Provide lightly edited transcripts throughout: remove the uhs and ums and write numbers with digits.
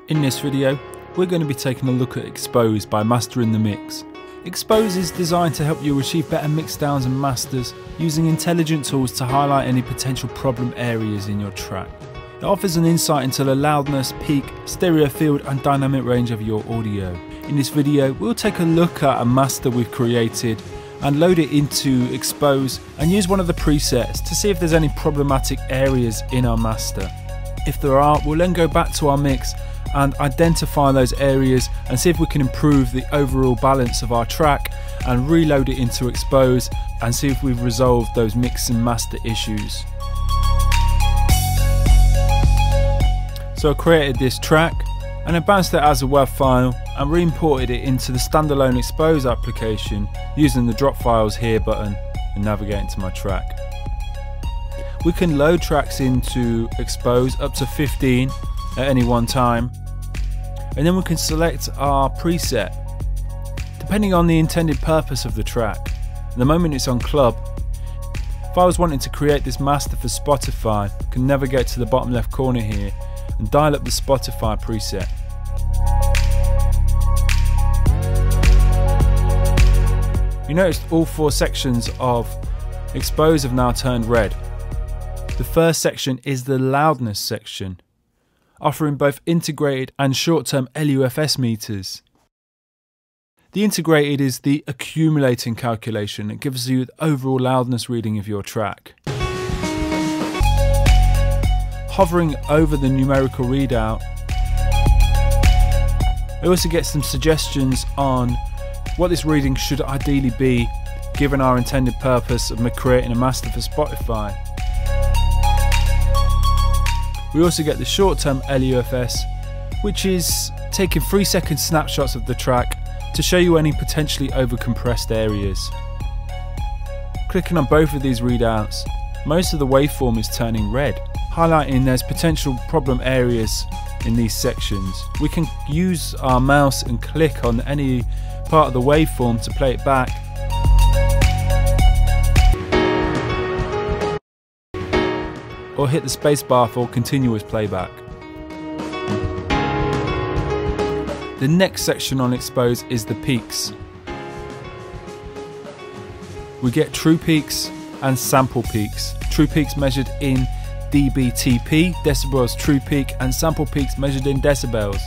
In this video, we're going to be taking a look at Expose by Mastering the Mix. Expose is designed to help you achieve better mixdowns and masters using intelligent tools to highlight any potential problem areas in your track. It offers an insight into the loudness, peak, stereo field and dynamic range of your audio. In this video, we'll take a look at a master we've created and load it into Expose and use one of the presets to see if there's any problematic areas in our master. If there are, we'll then go back to our mix and identify those areas and see if we can improve the overall balance of our track and reload it into Expose and see if we've resolved those mix and master issues. So I created this track and I bounced it as a WAV file and re-imported it into the standalone Expose application using the drop files here button and navigating to my track. We can load tracks into Expose up to 15 at any one time, and then we can select our preset depending on the intended purpose of the track. At the moment it's on club. If I was wanting to create this master for Spotify, I can navigate to the bottom left corner here and dial up the Spotify preset. You noticed all four sections of Expose have now turned red. The first section is the loudness section, offering both integrated and short-term LUFS meters. The integrated is the accumulating calculation. It gives you the overall loudness reading of your track. Hovering over the numerical readout, I also get some suggestions on what this reading should ideally be given our intended purpose of creating a master for Spotify. We also get the short-term LUFS, which is taking 3-second snapshots of the track to show you any potentially overcompressed areas. Clicking on both of these readouts, most of the waveform is turning red, highlighting there's potential problem areas in these sections. We can use our mouse and click on any part of the waveform to play it back. Or hit the spacebar for continuous playback. The next section on Expose is the peaks. We get true peaks and sample peaks. True peaks measured in dBTP, decibels true peak, and sample peaks measured in decibels.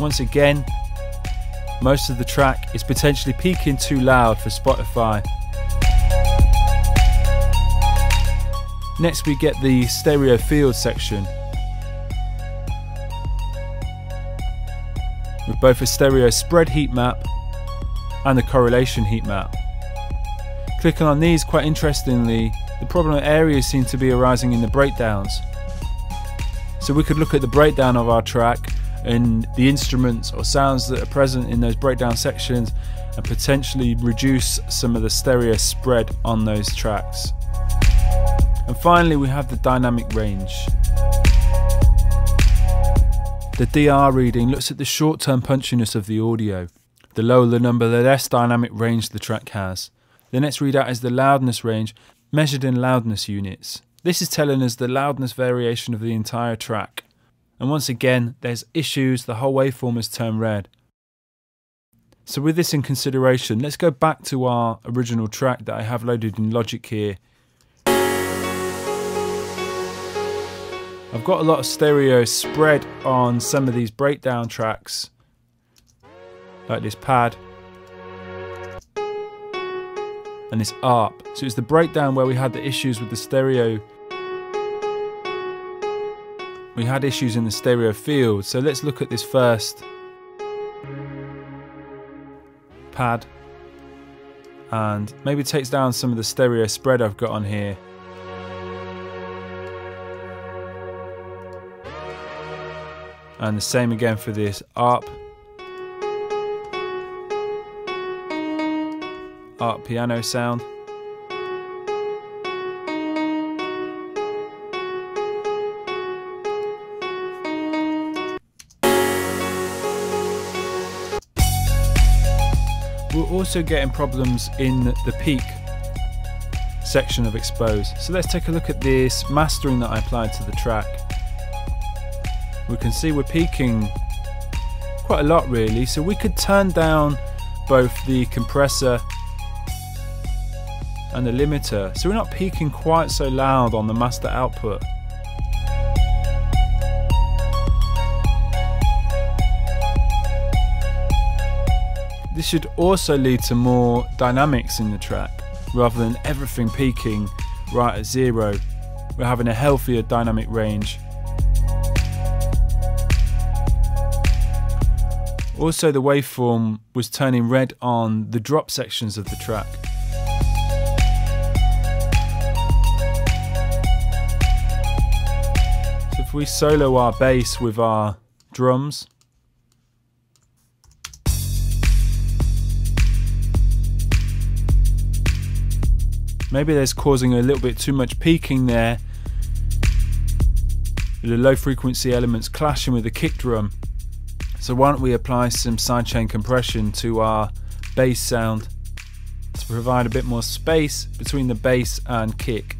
Once again, most of the track is potentially peaking too loud for Spotify. Next we get the stereo field section with both a stereo spread heat map and a correlation heat map. Clicking on these, quite interestingly, the problem areas seem to be arising in the breakdowns. So we could look at the breakdown of our track and the instruments or sounds that are present in those breakdown sections and potentially reduce some of the stereo spread on those tracks. And finally we have the dynamic range. The DR reading looks at the short-term punchiness of the audio. The lower the number, the less dynamic range the track has. The next readout is the loudness range, measured in loudness units. This is telling us the loudness variation of the entire track. And once again, there's issues, the whole waveform has turned red. So with this in consideration, let's go back to our original track that I have loaded in Logic here. I've got a lot of stereo spread on some of these breakdown tracks, like this pad and this ARP. So it's the breakdown where we had the issues with the stereo. We had issues in the stereo field. So let's look at this first pad and maybe it takes down some of the stereo spread I've got on here. And the same again for this ARP piano sound. We're also getting problems in the peak section of Expose. So let's take a look at this mastering that I applied to the track. We can see we're peaking quite a lot really, so we could turn down both the compressor and the limiter so we're not peaking quite so loud on the master output. This should also lead to more dynamics in the track, rather than everything peaking right at zero. We're having a healthier dynamic range. Also, the waveform was turning red on the drop sections of the track. So if we solo our bass with our drums, maybe there's causing a little bit too much peaking there, with the low frequency elements clashing with the kick drum. So why don't we apply some sidechain compression to our bass sound to provide a bit more space between the bass and kick.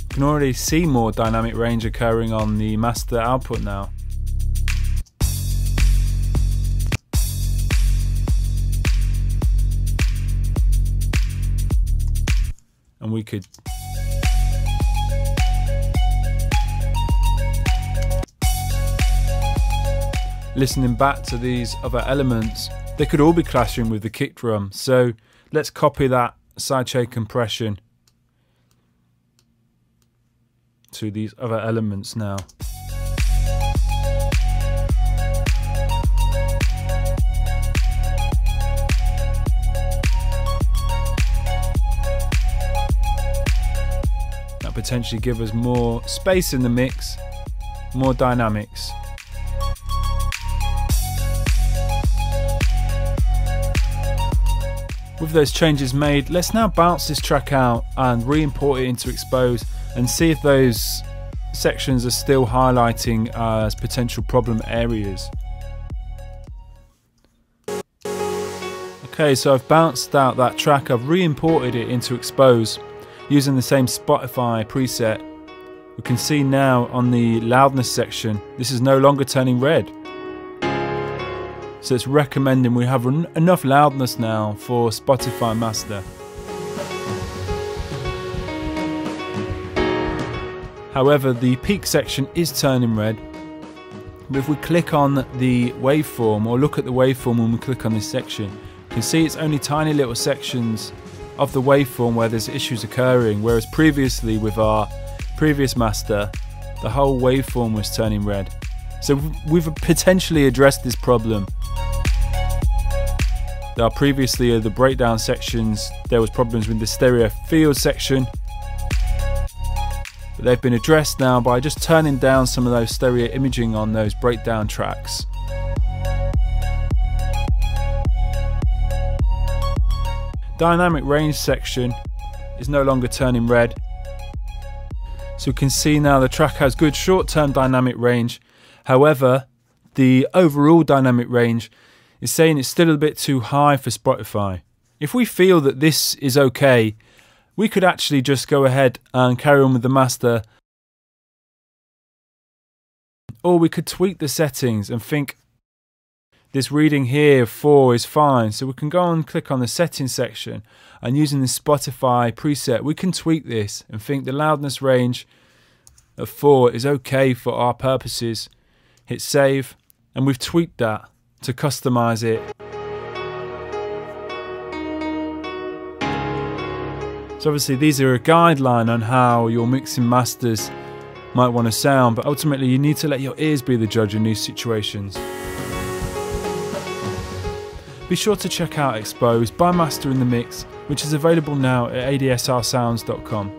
You can already see more dynamic range occurring on the master output now. And we could listening back to these other elements, they could all be clashing with the kick drum. So let's copy that sidechain compression to these other elements now. Potentially give us more space in the mix, more dynamics. With those changes made, let's now bounce this track out and re-import it into Expose and see if those sections are still highlighting as potential problem areas. Okay, so I've bounced out that track, I've re-imported it into Expose. Using the same Spotify preset, we can see now on the loudness section, this is no longer turning red. So it's recommending we have enough loudness now for Spotify master. However, the peak section is turning red. But if we click on the waveform, or look at the waveform when we click on this section, you can see it's only tiny little sections of the waveform where there's issues occurring, whereas previously with our previous master the whole waveform was turning red. So we've potentially addressed this problem. There are previously the breakdown sections, there was problems with the stereo field section, but they've been addressed now by just turning down some of those stereo imaging on those breakdown tracks. Dynamic range section is no longer turning red. So we can see now the track has good short-term dynamic range. However, the overall dynamic range is saying it's still a bit too high for Spotify. If we feel that this is okay, we could actually just go ahead and carry on with the master. Or we could tweak the settings and think this reading here, 4, is fine. So we can go and click on the settings section, and using the Spotify preset, we can tweak this and think the loudness range of 4 is okay for our purposes. Hit save, and we've tweaked that to customize it. So obviously these are a guideline on how your mixing masters might want to sound, but ultimately you need to let your ears be the judge in these situations. Be sure to check out Expose by Master in the Mix, which is available now at adsrsounds.com.